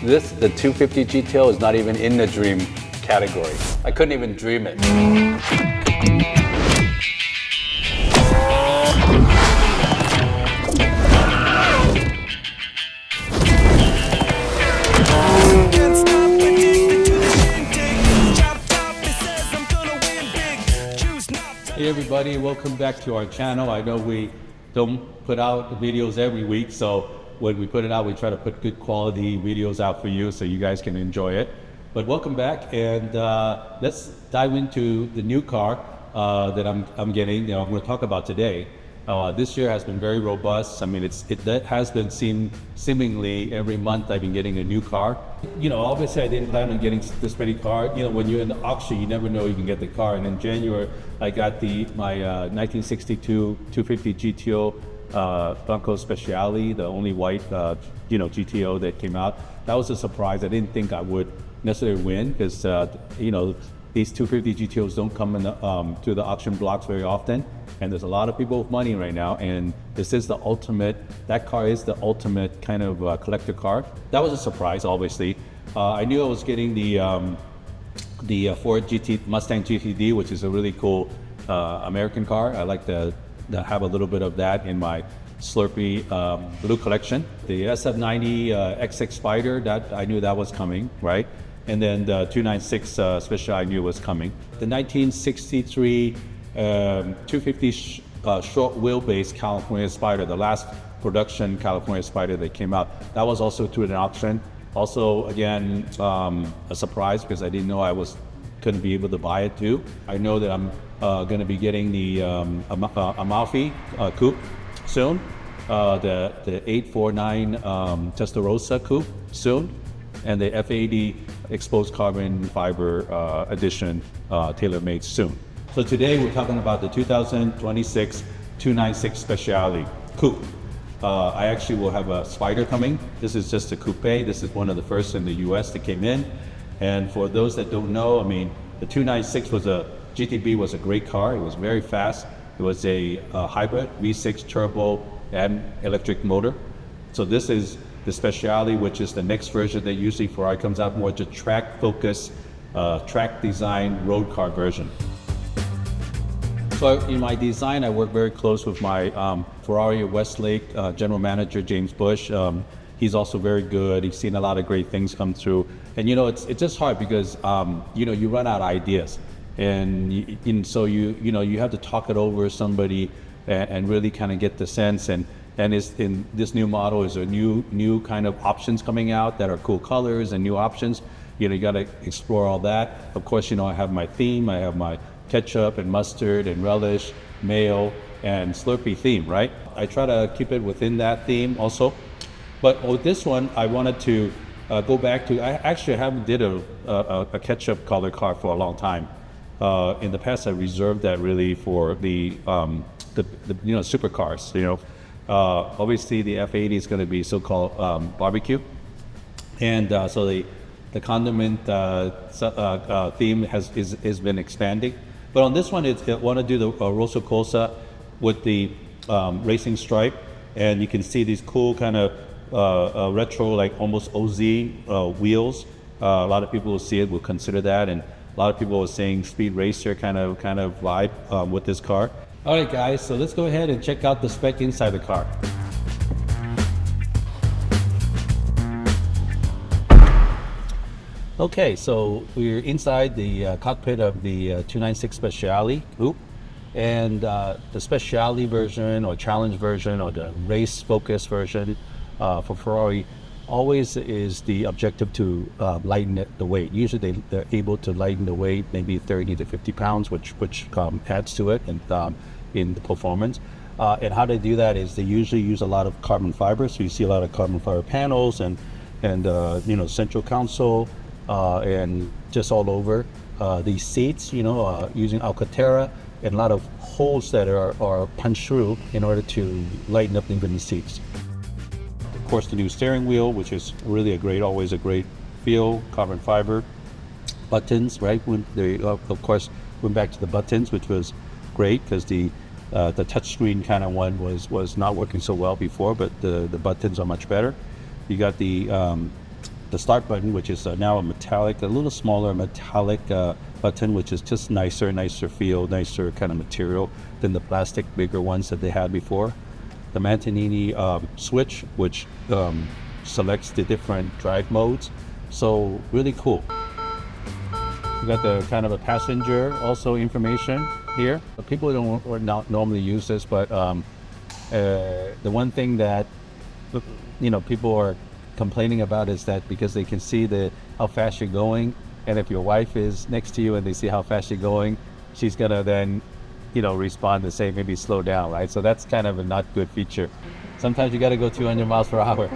The 250 GTO is not even in the dream category. I couldn't even dream it. Hey everybody, welcome back to our channel. I know we don't put out the videos every week, so when we put it out, we try to put good quality videos out for you so you guys can enjoy it. But welcome back, and let's dive into the new car that I'm getting. I'm going to talk about today. This year has been very robust. I mean, that has been seemingly every month I've been getting a new car. Obviously I didn't plan on getting this many cars. When you're in the auction, you never know you can get the car. And in January, I got my 1962 250 GTO Blanco Speciale, the only white GTO that came out. That was a surprise. I didn't think I would necessarily win because these 250 GTOs don't come in to the auction blocks very often, and there's a lot of people with money right now, and that car is the ultimate kind of collector car. That was a surprise, obviously. I knew I was getting the Ford Mustang GTD, which is a really cool American car. I like to have a little bit of that in my Slurpee blue collection. The SF90 XX Spider, that I knew that was coming, right? And then the 296 Special I knew was coming. The 1963 250 short wheelbase California Spider, the last production California Spider that came out, that was also to an auction. Also, again, a surprise because I didn't know I couldn't be able to buy it too. I know that I'm going to be getting the Amalfi Coupe soon, the 849 Testarossa Coupe soon, and the F80 exposed carbon fiber edition tailor-made soon. So today we're talking about the 2026 296 Speciale Coupe. I actually will have a Spider coming. This is just a coupe. This is one of the first in the US that came in. And for those that don't know, I mean, the 296 GTB was a great car. It was very fast. It was a hybrid V6 turbo and electric motor. So this is the Speciale, which is the next version that usually Ferrari comes out more to track focus, track design, road car version. So in my design, I work very close with my Ferrari Westlake general manager, James Bush. He's also very good. He's seen a lot of great things come through. And it's just hard because you run out of ideas, and so you have to talk it over with somebody and really kind of get the sense. And in this new model is a new kind of options coming out that are cool colors and new options. You got to explore all that. Of course, I have my theme. I have my ketchup and mustard and relish, mayo, and Slurpee theme, right? I try to keep it within that theme also. But with this one, I wanted to go back to, I actually haven't did a ketchup color car for a long time. In the past, I reserved that really for the supercars, obviously the F80 is going to be so-called barbecue. And so the condiment theme has been expanding. But on this one, I want to do the Rosso Corsa with the racing stripe. And you can see these cool kind of retro, like almost OZ wheels. A lot of people will see it, will consider that. And a lot of people are saying speed racer kind of vibe with this car. All right, guys, so let's go ahead and check out the spec inside the car. Okay, so we're inside the cockpit of the 296 Speciale Coupe, and the Speciale version or Challenge version or the race focus version for Ferrari always is the objective to lighten the weight. Usually they're able to lighten the weight maybe 30 to 50 pounds, which adds to it and in the performance. And how they do that is they usually use a lot of carbon fiber. So you see a lot of carbon fiber panels and central console. And just all over these seats, using Alcantara, and a lot of holes that are punched through in order to lighten up even the seats. Of course, the new steering wheel, which is really always a great feel, carbon fiber. Buttons, right? When they, of course, went back to the buttons, which was great because the touchscreen kind of one was not working so well before, but the buttons are much better. You got the the start button, which is now a metallic, a little smaller metallic button, which is just nicer feel, nicer kind of material than the plastic bigger ones that they had before. The Mantinini switch, which selects the different drive modes. So really cool. We got the kind of a passenger also information here. People don't or not normally use this, but the one thing that people are complaining about is that because they can see how fast you're going, and if your wife is next to you and they see how fast you're going, she's gonna then respond to say maybe slow down, right? So that's kind of a not good feature. Sometimes you got to go 200 miles per hour.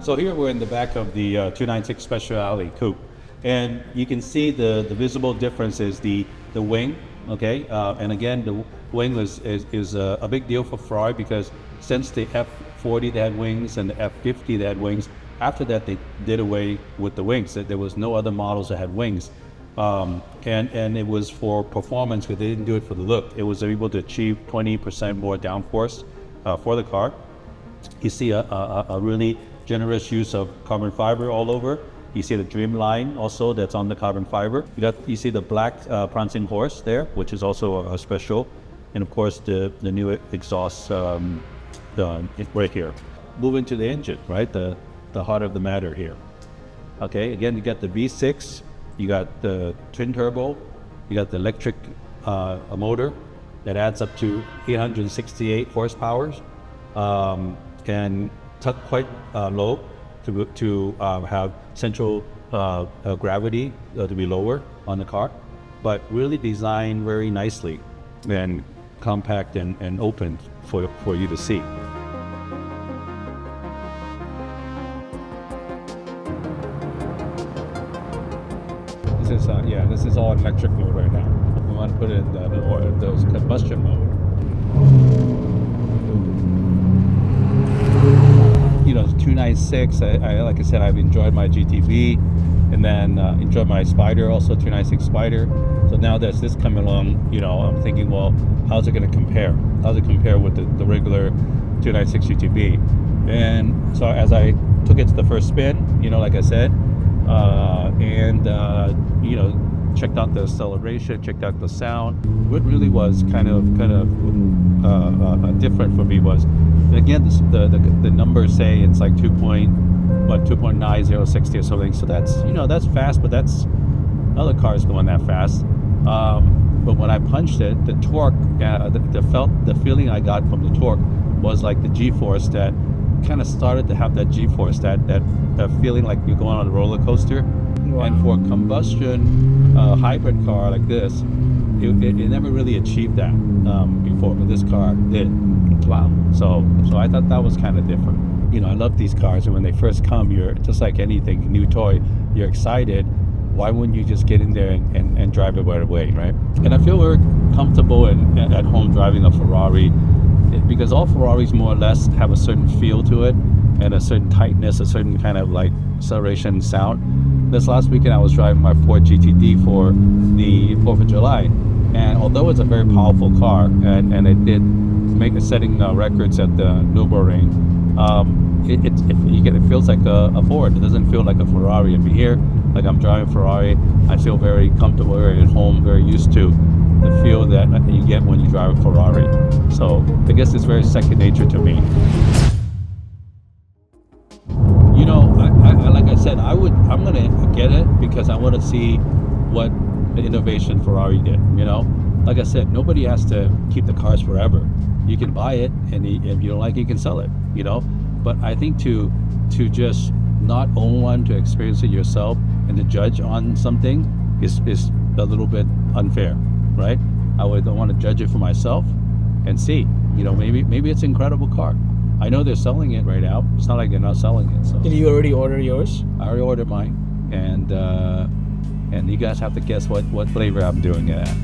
So here we're in the back of the 296 Speciale coupe, and you can see the visible difference is the wing, okay? And again, the wing is a big deal for Ferrari because since the F40 they had wings and the F50 they had wings. After that, they did away with the wings. There was no other models that had wings, and it was for performance because they didn't do it for the look. It was able to achieve 20% more downforce for the car. You see a really generous use of carbon fiber all over. You see the Dream line also that's on the carbon fiber. You see the black prancing horse there, which is also a special, and of course the new exhaust right here. Moving to the engine, right? The heart of the matter here. Okay, again, you got the V6, you got the twin turbo, you got the electric motor that adds up to 868 horsepower, and tucked quite low to have central gravity to be lower on the car, but really designed very nicely and compact and open for you to see. This is all electric mode right now. We want to put it in those combustion mode. It's 296. I like I said, I've enjoyed my GTV, and then enjoyed my Spider, also 296 Spider. So now there's this coming along, I'm thinking, well, how's it going to compare? How's it compare with the regular 296 GTV? And so as I took it to the first spin, like I said, checked out the acceleration, checked out the sound. What really was kind of different for me was, again, the numbers say it's like 2.9060 or something. So that's fast, but that's other cars going that fast. But when I punched it, the torque, the feeling I got from the torque was like the G-force that kind of started to have that G-force, that feeling like you're going on a roller coaster. Wow. And for a combustion hybrid car like this, it never really achieved that before, but this car did. Wow. So I thought that was kind of different. I love these cars, and when they first come, you're just like anything, new toy, you're excited. Why wouldn't you just get in there and drive it right away, right? And I feel very comfortable at home driving a Ferrari, because all Ferraris more or less have a certain feel to it and a certain tightness, a certain kind of like acceleration sound. This last weekend I was driving my Ford GTD for the 4th of July, and although it's a very powerful car and it did make setting records at the Nürburgring, it feels like a Ford. It doesn't feel like a Ferrari. And here, like I'm driving a Ferrari, I feel very comfortable, very at home, very used to the feel that you get when you drive a Ferrari. So I guess it's very second nature to me. Like I said, I'm gonna get it because I want to see what the innovation Ferrari did. Like I said, nobody has to keep the cars forever. You can buy it, and if you don't like it, you can sell it. But I think to just not own one, to experience it yourself, and to judge on something is a little bit unfair, right? I want to judge it for myself and see. Maybe it's an incredible car. I know they're selling it right now. It's not like they're not selling it. So. Did you already order yours? I already ordered mine, and you guys have to guess what flavor I'm doing it at.